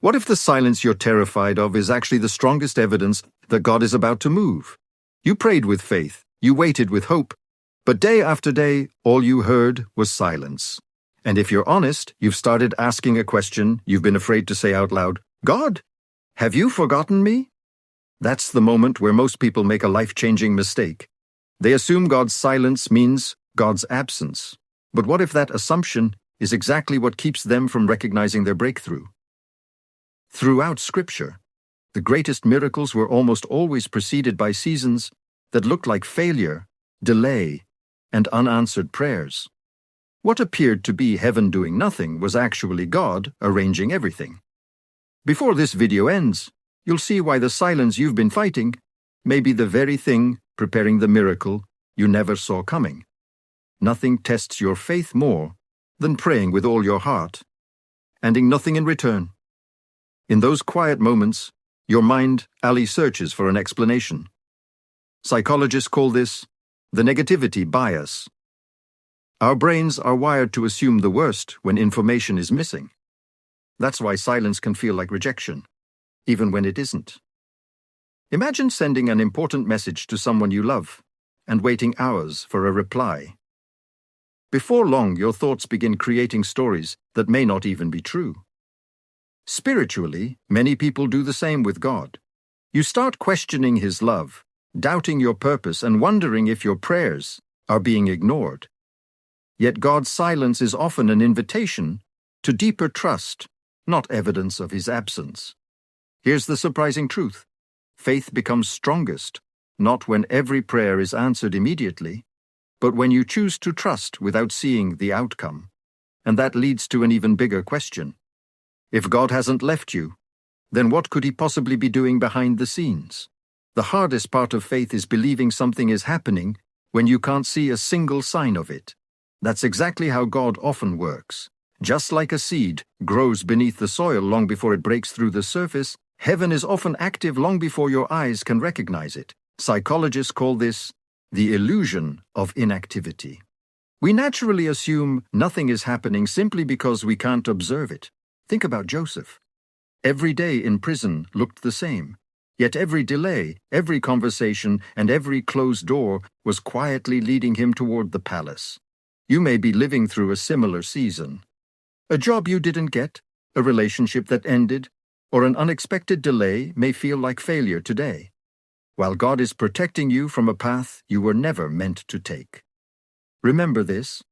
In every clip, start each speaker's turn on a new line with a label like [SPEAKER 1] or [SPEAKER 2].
[SPEAKER 1] What if the silence you're terrified of is actually the strongest evidence that God is about to move? You prayed with faith, you waited with hope, but day after day, all you heard was silence. And if you're honest, you've started asking a question you've been afraid to say out loud: God, have you forgotten me? That's the moment where most people make a life-changing mistake. They assume God's silence means God's absence. But what if that assumption is exactly what keeps them from recognizing their breakthrough? Throughout Scripture, the greatest miracles were almost always preceded by seasons that looked like failure, delay, and unanswered prayers. What appeared to be heaven doing nothing was actually God arranging everything. Before this video ends, you'll see why the silence you've been fighting may be the very thing preparing the miracle you never saw coming. Nothing tests your faith more than praying with all your heart, ending nothing in return. In those quiet moments, your mind searches for an explanation. Psychologists call this the negativity bias. Our brains are wired to assume the worst when information is missing. That's why silence can feel like rejection, even when it isn't. Imagine sending an important message to someone you love and waiting hours for a reply. Before long, your thoughts begin creating stories that may not even be true. Spiritually, many people do the same with God. You start questioning His love, doubting your purpose, and wondering if your prayers are being ignored. Yet God's silence is often an invitation to deeper trust, not evidence of His absence. Here's the surprising truth. Faith becomes strongest, not when every prayer is answered immediately, but when you choose to trust without seeing the outcome. And that leads to an even bigger question. If God hasn't left you, then what could He possibly be doing behind the scenes? The hardest part of faith is believing something is happening when you can't see a single sign of it. That's exactly how God often works. Just like a seed grows beneath the soil long before it breaks through the surface, heaven is often active long before your eyes can recognize it. Psychologists call this the illusion of inactivity. We naturally assume nothing is happening simply because we can't observe it. Think about Joseph. Every day in prison looked the same, yet every delay, every conversation, and every closed door was quietly leading him toward the palace. You may be living through a similar season. A job you didn't get, a relationship that ended, or an unexpected delay may feel like failure today, while God is protecting you from a path you were never meant to take. Remember this: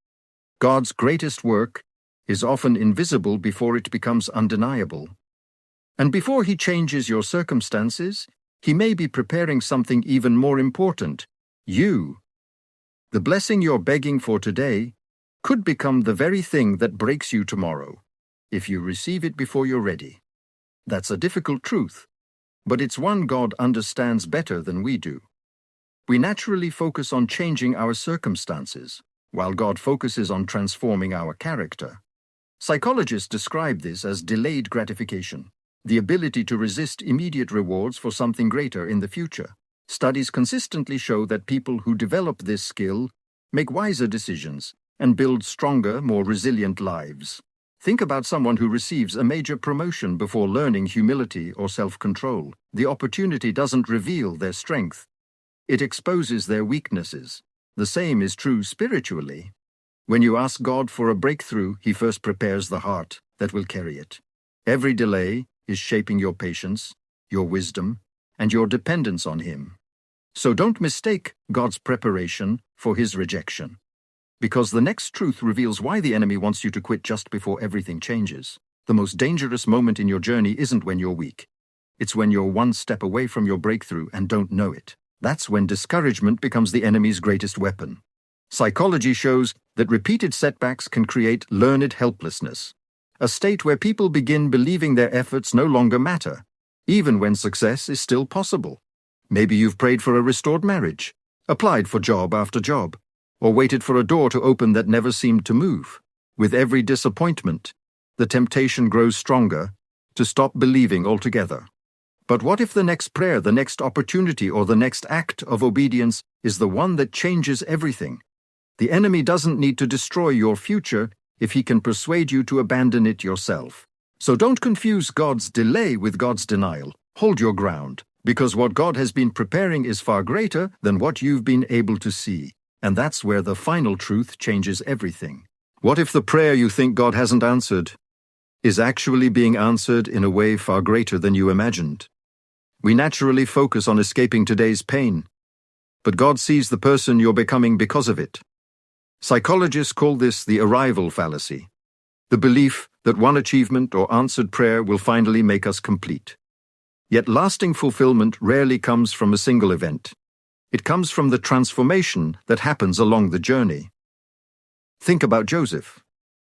[SPEAKER 1] God's greatest work is often invisible before it becomes undeniable. And before He changes your circumstances, He may be preparing something even more important: you. The blessing you're begging for today could become the very thing that breaks you tomorrow, if you receive it before you're ready. That's a difficult truth, but it's one God understands better than we do. We naturally focus on changing our circumstances, while God focuses on transforming our character. Psychologists describe this as delayed gratification, the ability to resist immediate rewards for something greater in the future. Studies consistently show that people who develop this skill make wiser decisions and build stronger, more resilient lives. Think about someone who receives a major promotion before learning humility or self-control. The opportunity doesn't reveal their strength. It exposes their weaknesses. The same is true spiritually. When you ask God for a breakthrough, He first prepares the heart that will carry it. Every delay is shaping your patience, your wisdom, and your dependence on Him. So don't mistake God's preparation for His rejection, because the next truth reveals why the enemy wants you to quit just before everything changes. The most dangerous moment in your journey isn't when you're weak. It's when you're one step away from your breakthrough and don't know it. That's when discouragement becomes the enemy's greatest weapon. Psychology shows that repeated setbacks can create learned helplessness, a state where people begin believing their efforts no longer matter, even when success is still possible. Maybe you've prayed for a restored marriage, applied for job after job, or waited for a door to open that never seemed to move. With every disappointment, the temptation grows stronger to stop believing altogether. But what if the next prayer, the next opportunity, or the next act of obedience is the one that changes everything? The enemy doesn't need to destroy your future if he can persuade you to abandon it yourself. So don't confuse God's delay with God's denial. Hold your ground, because what God has been preparing is far greater than what you've been able to see. And that's where the final truth changes everything. What if the prayer you think God hasn't answered is actually being answered in a way far greater than you imagined? We naturally focus on escaping today's pain, but God sees the person you're becoming because of it. Psychologists call this the arrival fallacy, the belief that one achievement or answered prayer will finally make us complete. Yet lasting fulfillment rarely comes from a single event. It comes from the transformation that happens along the journey. Think about Joseph.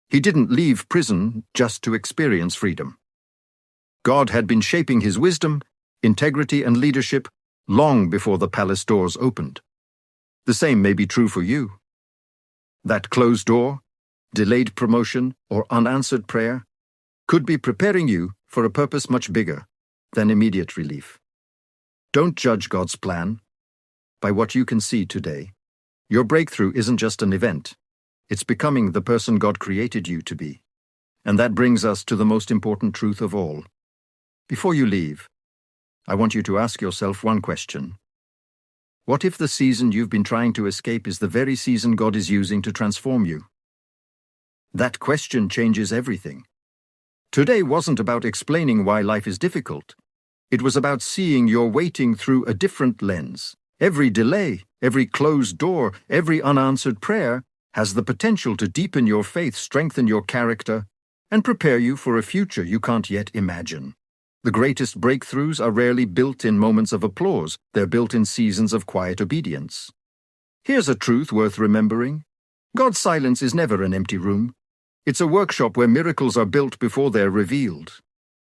[SPEAKER 1] He didn't leave prison just to experience freedom. God had been shaping his wisdom, integrity, and leadership long before the palace doors opened. The same may be true for you. That closed door, delayed promotion, or unanswered prayer could be preparing you for a purpose much bigger than immediate relief. Don't judge God's plan by what you can see today. Your breakthrough isn't just an event. It's becoming the person God created you to be. And that brings us to the most important truth of all. Before you leave, I want you to ask yourself one question. What if the season you've been trying to escape is the very season God is using to transform you? That question changes everything. Today wasn't about explaining why life is difficult. It was about seeing your waiting through a different lens. Every delay, every closed door, every unanswered prayer has the potential to deepen your faith, strengthen your character, and prepare you for a future you can't yet imagine. The greatest breakthroughs are rarely built in moments of applause. They're built in seasons of quiet obedience. Here's a truth worth remembering. God's silence is never an empty room. It's a workshop where miracles are built before they're revealed.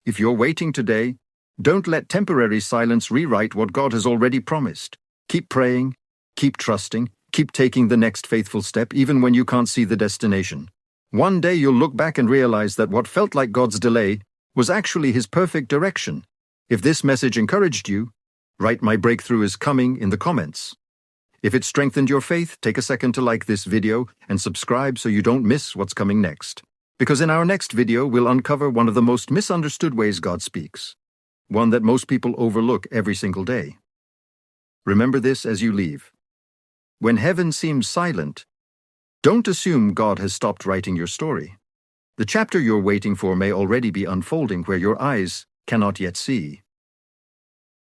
[SPEAKER 1] If you're waiting today, don't let temporary silence rewrite what God has already promised. Keep praying, keep trusting, keep taking the next faithful step even when you can't see the destination. One day you'll look back and realize that what felt like God's delay was actually His perfect direction. If this message encouraged you, write "My breakthrough is coming" in the comments. If it strengthened your faith, take a second to like this video and subscribe so you don't miss what's coming next. Because in our next video, we'll uncover one of the most misunderstood ways God speaks, one that most people overlook every single day. Remember this as you leave. When heaven seems silent, don't assume God has stopped writing your story. The chapter you're waiting for may already be unfolding where your eyes cannot yet see.